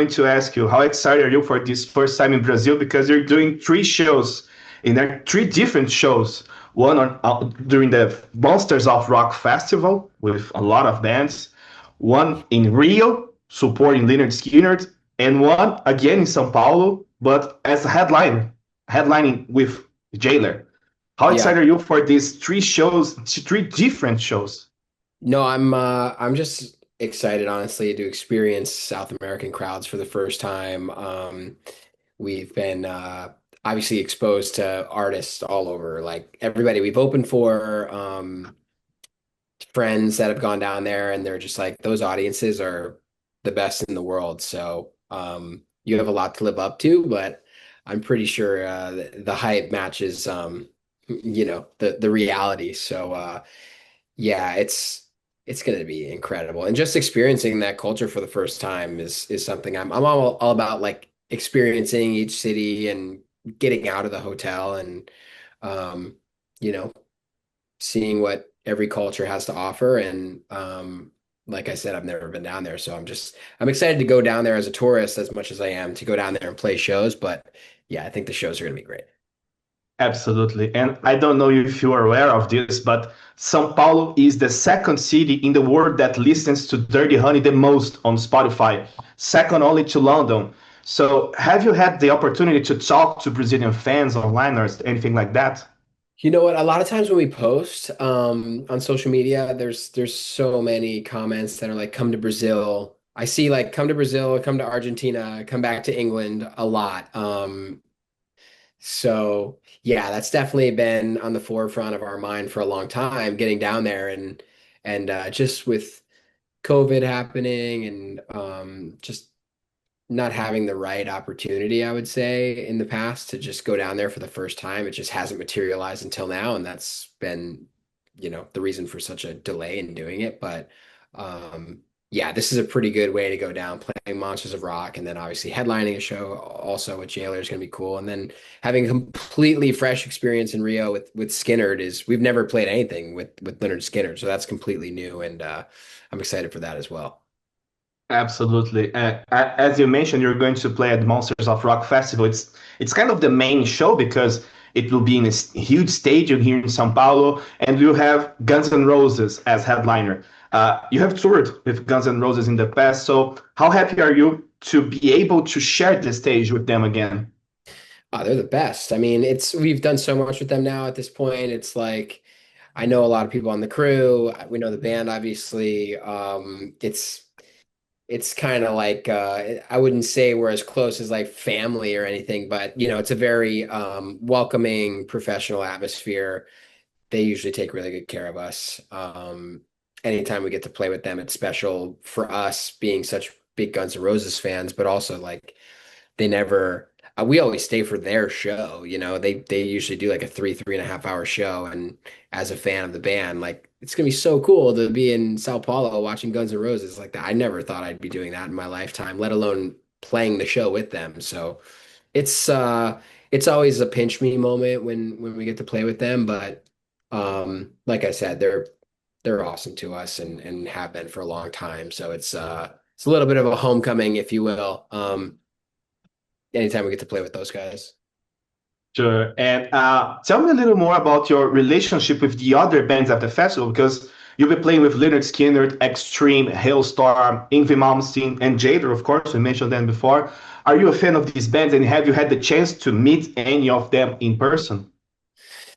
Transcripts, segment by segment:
going to ask you, how excited are you for this first time in Brazil? Because you're doing three shows, and there are three different shows. One during the Monsters of Rock Festival with a lot of bands, one in Rio supporting Leonard Skinner, and one again in São Paulo, but as a headliner, headlining with Jailer. How Yeah. excited are you for these three shows, three different shows? No, I'm just excited, honestly, to experience South American crowds for the first time. We've been obviously exposed to artists all over, like everybody. We've opened for friends that have gone down there, and they're just like those audiences are the best in the world. So you have a lot to live up to, but I'm pretty sure the hype matches the reality. So yeah, it's going to be incredible, and just experiencing that culture for the first time is something I'm all about, like experiencing each city and getting out of the hotel and um, you know seeing what every culture has to offer. And like I said, I've never been down there, so I'm excited to go down there as a tourist as much as I am to go down there and play shows. But yeah, I think the shows are going to be great. Absolutely. And I don't know if you are aware of this, but São Paulo is the second city in the world that listens to Dirty Honey the most on Spotify, second only to London. So, have you had the opportunity to talk to Brazilian fans online or anything like that? You know what? A lot of times when we post on social media, there's so many comments that are like, "Come to Brazil." I see like, "Come to Brazil," "Come to Argentina," "Come back to England" a lot. So yeah, that's definitely been on the forefront of our mind for a long time, getting down there. And just with COVID happening and just not having the right opportunity, I would say, in the past to just go down there for the first time. It just hasn't materialized until now, and that's been, the reason for such a delay in doing it. But um, yeah, this is a pretty good way to go down, playing Monsters of Rock, and then obviously headlining a show also with Jailer is going to be cool. And then having a completely fresh experience in Rio with Skinnerd is we've never played anything with Leonard Skinner, so that's completely new, and I'm excited for that as well. Absolutely. As you mentioned, you're going to play at Monsters of Rock Festival. It's kind of the main show because it will be in a huge stadium here in São Paulo, and you have Guns N' Roses as headliner. You have toured with Guns N' Roses in the past, so how happy are you to be able to share the stage with them again? Oh, they're the best. I mean, we've done so much with them now at this point. It's like I know a lot of people on the crew. We know the band, obviously. It's kind of like I wouldn't say we're as close as like family or anything, but it's a very welcoming, professional atmosphere. They usually take really good care of us. Anytime we get to play with them, it's special for us being such big Guns N' Roses fans, but also like they never we always stay for their show. They usually do like a 3.5 hour show, and as a fan of the band, like it's gonna be so cool to be in Sao Paulo watching Guns N' Roses like that. I never thought I'd be doing that in my lifetime, let alone playing the show with them. So it's it's always a pinch me moment when we get to play with them. But like I said, they're awesome to us and have been for a long time. So it's a little bit of a homecoming, if you will. Anytime we get to play with those guys. Sure. And tell me a little more about your relationship with the other bands at the festival, because you'll be playing with Leonard Skinner, Extreme, Hailstorm, Yngwie Malmsteen, and Jader, of course. We mentioned them before. Are you a fan of these bands, and have you had the chance to meet any of them in person?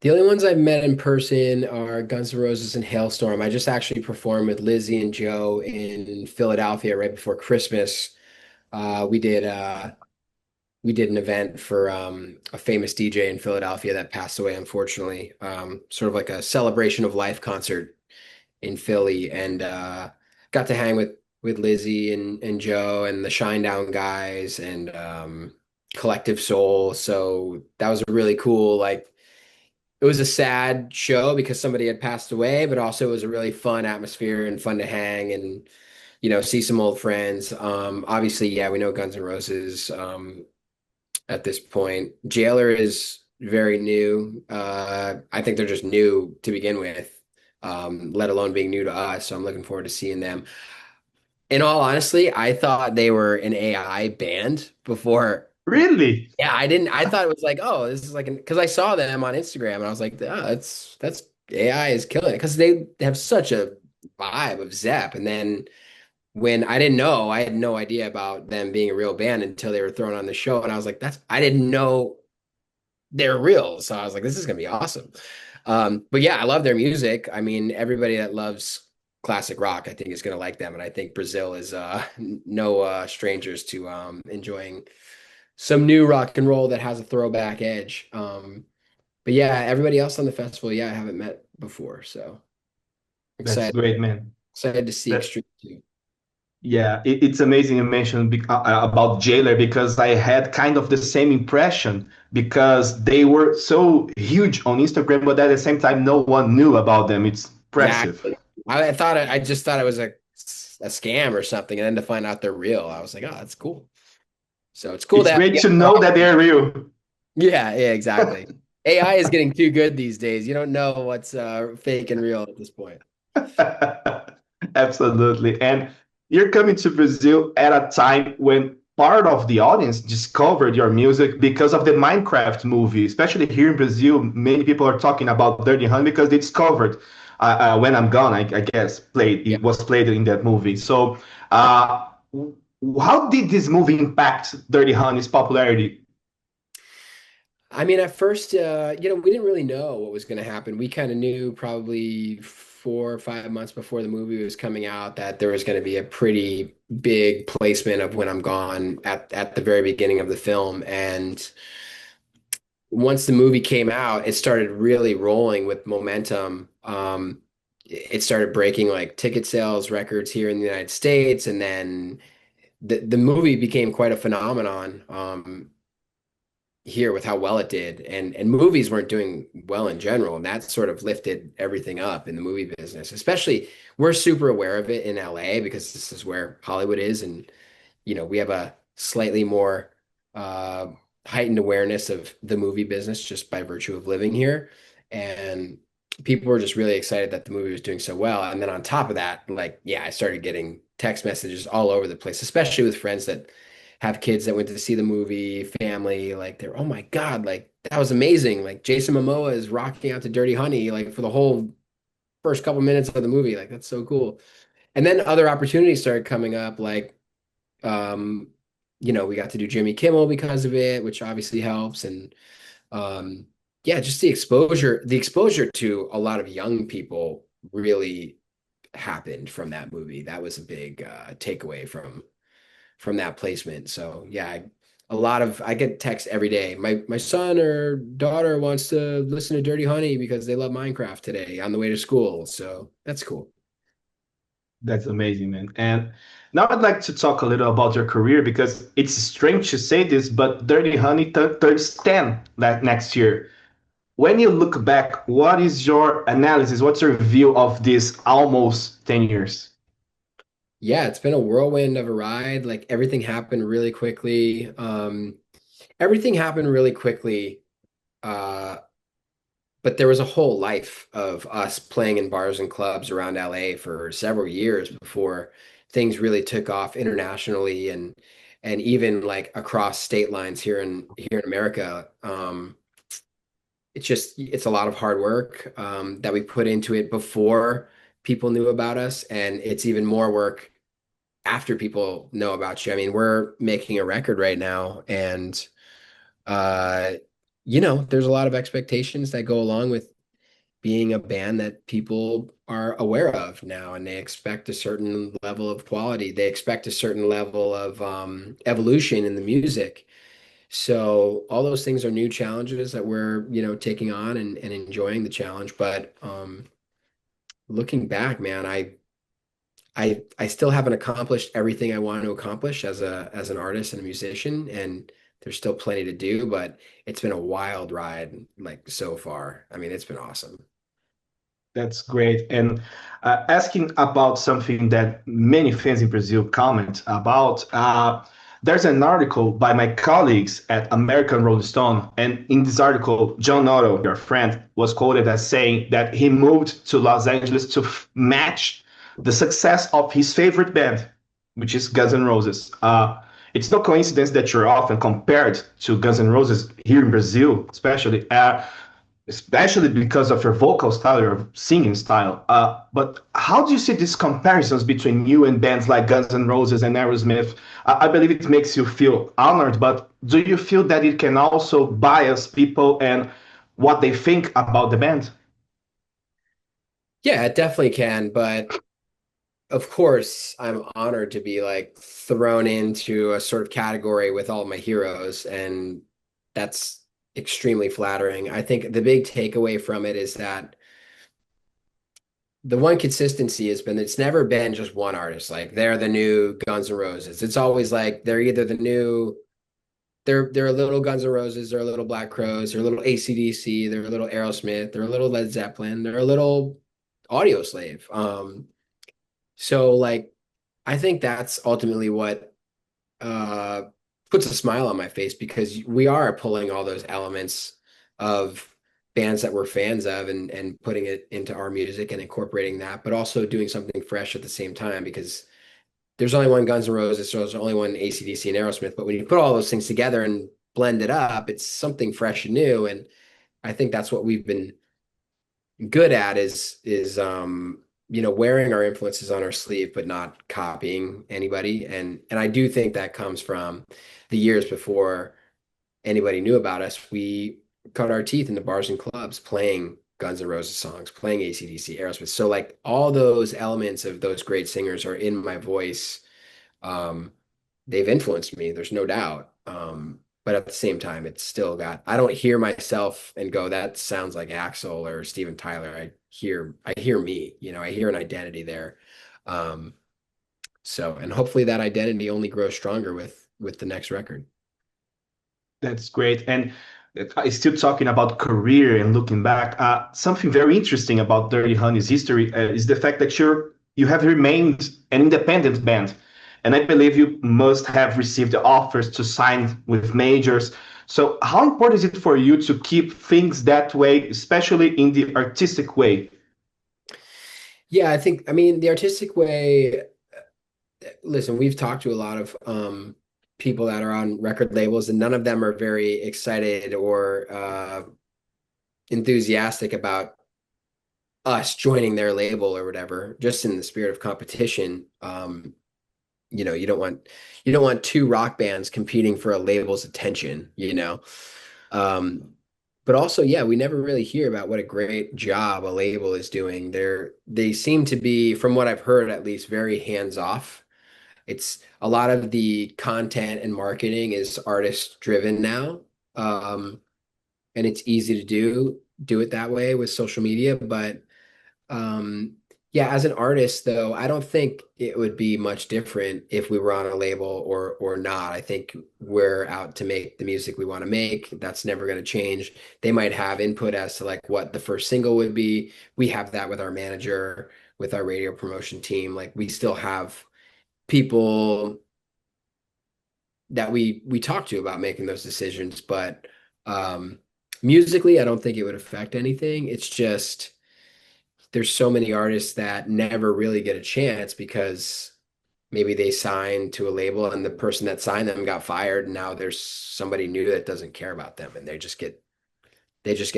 The only ones I've met in person are Guns N' Roses and Hailstorm. I just actually performed with Lizzie and Joe in Philadelphia right before Christmas. Uh, we did uh, we did an event for a famous DJ in Philadelphia that passed away, unfortunately. Sort of like a celebration of life concert in Philly, and got to hang with Lizzie and Joe and the Shinedown guys and Collective Soul. So that was a really cool, like it was a sad show because somebody had passed away, but also it was a really fun atmosphere and fun to hang and see some old friends. Obviously, yeah, we know Guns N' Roses at this point. Jailer is very new. I think they're just new to begin with, let alone being new to us. So I'm looking forward to seeing them. In all honesty, I thought they were an AI band before. Really? Yeah, I didn't. I thought it was like, oh, this is like, because I saw them on Instagram and I was like, oh, that's AI is killing it because they have such a vibe of Zepp. And then when I didn't know, I had no idea about them being a real band until they were thrown on the show, and I was like, I didn't know they're real. So I was like, this is gonna be awesome. But yeah, I love their music. I mean, everybody that loves classic rock, I think, is gonna like them, and I think Brazil is no strangers to enjoying some new rock and roll that has a throwback edge. But yeah, everybody else on the festival, yeah, I haven't met before, so That's excited great, man. excited to see That Extreme too. Yeah, it's amazing you mentioned about Jailer because I had kind of the same impression because they were so huge on Instagram, but at the same time, no one knew about them. It's impressive. Exactly. I thought I just thought it was a scam or something, and then to find out they're real, I was like, oh, that's cool. So it's cool to It's have great the to upper know that hand. they're real. Yeah, exactly. AI is getting too good these days. You don't know what's fake and real at this point. Absolutely. And you're coming to Brazil at a time when part of the audience discovered your music because of the Minecraft movie. Especially here in Brazil, many people are talking about Dirty Honey because they discovered When I'm Gone, I guess, Yeah. it was played in that movie. So, uh, how did this movie impact Dirty Honey's popularity? I mean, at first, we didn't really know what was going to happen. We kind of knew probably 4 or 5 months before the movie was coming out that there was going to be a pretty big placement of When I'm Gone at the very beginning of the film. And once the movie came out, it started really rolling with momentum. It started breaking like ticket sales records here in the United States, and then the movie became quite a phenomenon. Here with how well it did, and movies weren't doing well in general, and that sort of lifted everything up in the movie business. Especially, we're super aware of it in LA because this is where Hollywood is, and we have a slightly more uh, heightened awareness of the movie business just by virtue of living here, and people were just really excited that the movie was doing so well. And then on top of that, like, yeah, I started getting text messages all over the place, especially with friends that have kids that went to see the movie, family, like they're, oh my God, like that was amazing. Like Jason Momoa is rocking out to Dirty Honey, like for the whole first couple minutes of the movie. Like that's so cool. And then other opportunities started coming up, like um, we got to do Jimmy Kimmel because of it, which obviously helps. And yeah, just the exposure to a lot of young people really happened from that movie. That was a big takeaway from that placement. So yeah, I get texts every day. My son or daughter wants to listen to Dirty Honey because they love Minecraft today on the way to school. So that's cool. That's amazing, man. And now I'd like to talk a little about your career because it's strange to say this, but Dirty Honey turns 10 next year. When you look back, what is your analysis? What's your view of this almost 10 years? Yeah, it's been a whirlwind of a ride. Like everything happened really quickly. Everything happened really quickly. Uh, but there was a whole life of us playing in bars and clubs around LA for several years before things really took off internationally and even like across state lines here in America. It's a lot of hard work that we put into it before people knew about us, and it's even more work after people know about you. I mean, we're making a record right now, and uh, there's a lot of expectations that go along with being a band that people are aware of now, and they expect a certain level of quality. They expect a certain level of evolution in the music. So all those things are new challenges that we're, taking on and enjoying the challenge. But looking back, man, I still haven't accomplished everything I want to accomplish as an artist and a musician, and there's still plenty to do, but it's been a wild ride, like so far. I mean, it's been awesome. That's great. And asking about something that many fans in Brazil comment about, there's an article by my colleagues at American Rolling Stone, and in this article, John Otto, your friend, was quoted as saying that he moved to Los Angeles to match the success of his favorite band. which is Guns N' Roses. It's no coincidence that you're often compared to Guns N' Roses here in Brazil, especially because of your vocal style, your singing style. But how do you see these comparisons between you and bands like Guns N' Roses and Aerosmith? I believe it makes you feel honored, but do you feel that it can also bias people and what they think about the band? Yeah, it definitely can, but of course, I'm honored to be like thrown into a sort of category with all my heroes, and that's extremely flattering. I think the big takeaway from it is that the one consistency has been it's never been just one artist. Like they're the new Guns N' Roses. It's always like they're either the new they're a little Guns N' Roses, they're a little Black Crowes, they're a little AC/DC, they're a little Aerosmith, they're a little Led Zeppelin, they're a little Audio Slave. So like I think that's ultimately what uh puts a smile on my face because we are pulling all those elements of bands that we're fans of and putting it into our music and incorporating that, but also doing something fresh at the same time because there's only one Guns N' Roses, so there's only one AC/DC and Aerosmith. But when you put all those things together and blend it up, it's something fresh and new. And I think that's what we've been good at is wearing our influences on our sleeve but not copying anybody. And I do think that comes from the years before anybody knew about us. We cut our teeth in the bars and clubs playing Guns N' Roses songs, playing AC/DC, Aerosmith. So like all those elements of those great singers are in my voice. um they've influenced me, there's no doubt. But at the same time, it's still got, I don't hear myself and go, that sounds like Axl or Steven Tyler. I hear me, I hear an identity there. Um, and hopefully that identity only grows stronger with the next record. That's great. And still talking about career and looking back, something very interesting about Dirty Honey's history is the fact that you have remained an independent band. And I believe you must have received offers to sign with majors. So how important is it for you to keep things that way, especially in the artistic way? Yeah, I mean, the artistic way, listen, we've talked to a lot of people that are on record labels, and none of them are very excited or enthusiastic about us joining their label or whatever, just in the spirit of competition. You don't want two rock bands competing for a label's attention. Um, but also, yeah, we never really hear about what a great job a label is doing. They seem to be, from what I've heard at least, very hands off. It's a lot of the content and marketing is artist driven now. Um, and it's easy to do it that way with social media, but um, yeah, as an artist, though, I don't think it would be much different if we were on a label or not. I think we're out to make the music we want to make. That's never going to change. They might have input as to like what the first single would be. We have that with our manager, with our radio promotion team. Like we still have people that we talk to about making those decisions, but um, musically, I don't think it would affect anything. It's just there's so many artists that never really get a chance because maybe they signed to a label and the person that signed them got fired and now there's somebody new that doesn't care about them and they just get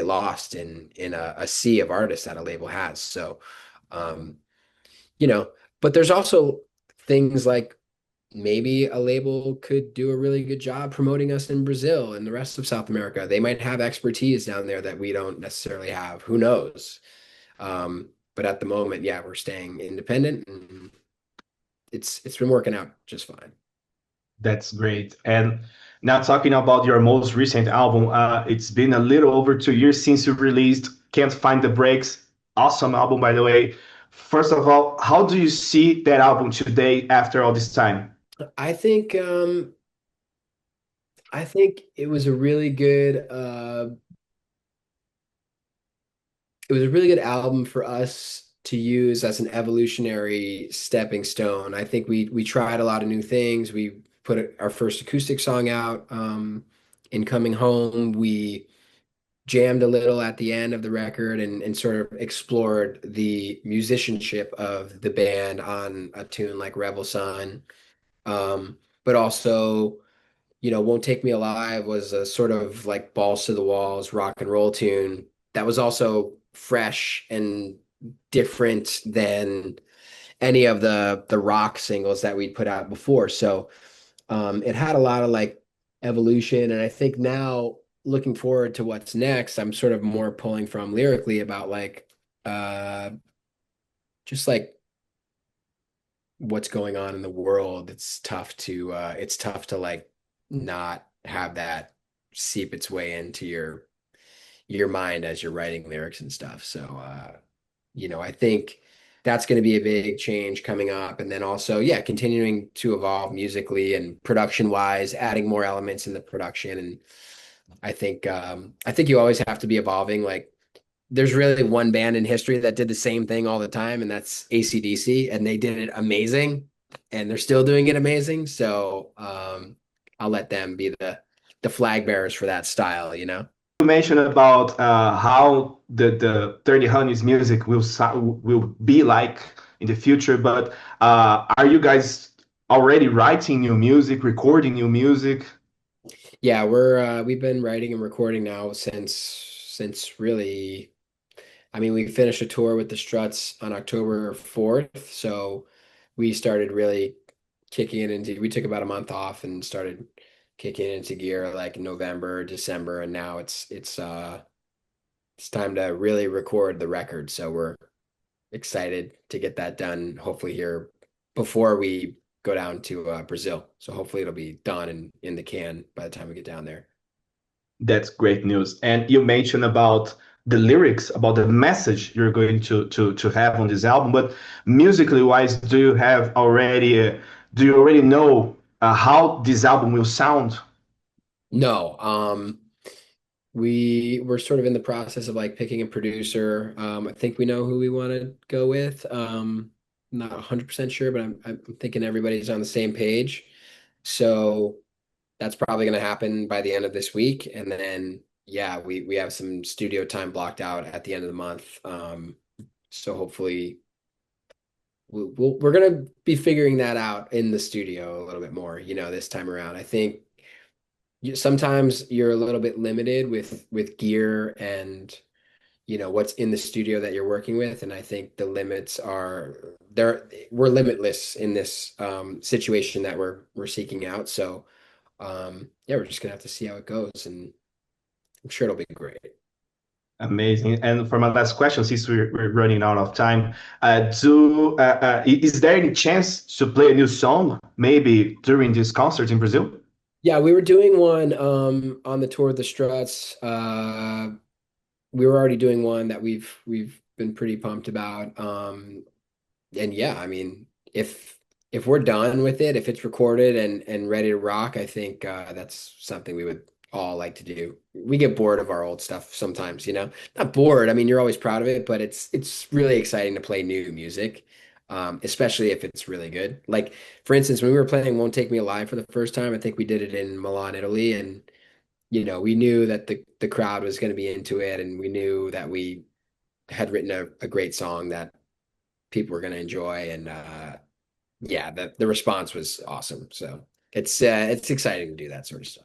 lost in a sea of artists that a label has. So um you know but there's also things like maybe a label could do a really good job promoting us in Brazil and the rest of South America. They might have expertise down there that we don't necessarily have. Who knows? But at the moment, yeah, we're staying independent and it's been working out just fine. That's great. And now talking about your most recent album, it's been a little over 2 years since you released Can't Find the Breaks. Awesome album, by the way. First of all, how do you see that album today after all this time? I think I think it was a really good album for us to use as an evolutionary stepping stone. I think we tried a lot of new things. We put our first acoustic song out in Coming Home. We jammed a little at the end of the record and sort of explored the musicianship of the band on a tune like Rebel Sun. But also, Won't Take Me Alive was a sort of like balls to the walls rock and roll tune that was also fresh and different than any of the rock singles that we'd put out before. So it had a lot of like evolution. And I think now looking forward to what's next, I'm sort of more pulling from lyrically about like uh just like what's going on in the world. It's tough to like not have that seep its way into your mind as you're writing lyrics and stuff. So I think that's going to be a big change coming up. And then also, yeah, continuing to evolve musically and production wise, adding more elements in the production. And I think you always have to be evolving. Like there's really one band in history that did the same thing all the time, and that's AC/DC, and they did it amazing, and they're still doing it amazing. So I'll let them be the flag bearers for that style. You mentioned about how the 30 Honeys music will be like in the future, but are you guys already writing new music, recording new music? Yeah, we've been writing and recording now since really. I mean, we finished a tour with the Struts on October 4th, so we started really kicking it into. We took about a month off and started kicking it into gear like November, December, and now it's time to really record the record. So we're excited to get that done, hopefully here before we go down to Brazil. So hopefully it'll be done and in the can by the time we get down there. That's great news. And you mentioned about the lyrics, about the message you're going to have on this album. But musically wise, do you already know how this album will sound? No, we're sort of in the process of like picking a producer. I think we know who we want to go with. Not 100% sure, but I'm thinking everybody's on the same page. So that's probably going to happen by the end of this week. And then, yeah, we have some studio time blocked out at the end of the month. So hopefully we're going to be figuring that out in the studio a little bit more, this time around. I think sometimes you're a little bit limited with gear and what's in the studio that you're working with, and I think the limits are there. We're limitless in this situation that we're seeking out. So yeah, we're just gonna have to see how it goes, and I'm sure it'll be great. Amazing. And for my last question, since we're running out of time, is there any chance to play a new song maybe during this concert in Brazil? Yeah, we were doing one on the tour of the Struts. We were already doing one that we've been pretty pumped about. And yeah, I mean, if we're done with it, if it's recorded and ready to rock, I think that's something we would all like to do. We get bored of our old stuff sometimes. Not bored. I mean, you're always proud of it, but it's really exciting to play new music, especially if it's really good. Like for instance, when we were playing "Won't Take Me Alive" for the first time, I think we did it in Milan, Italy, and we knew that the crowd was going to be into it, and we knew that we had written a great song that people were going to enjoy, and yeah, the response was awesome. So it's exciting to do that sort of stuff.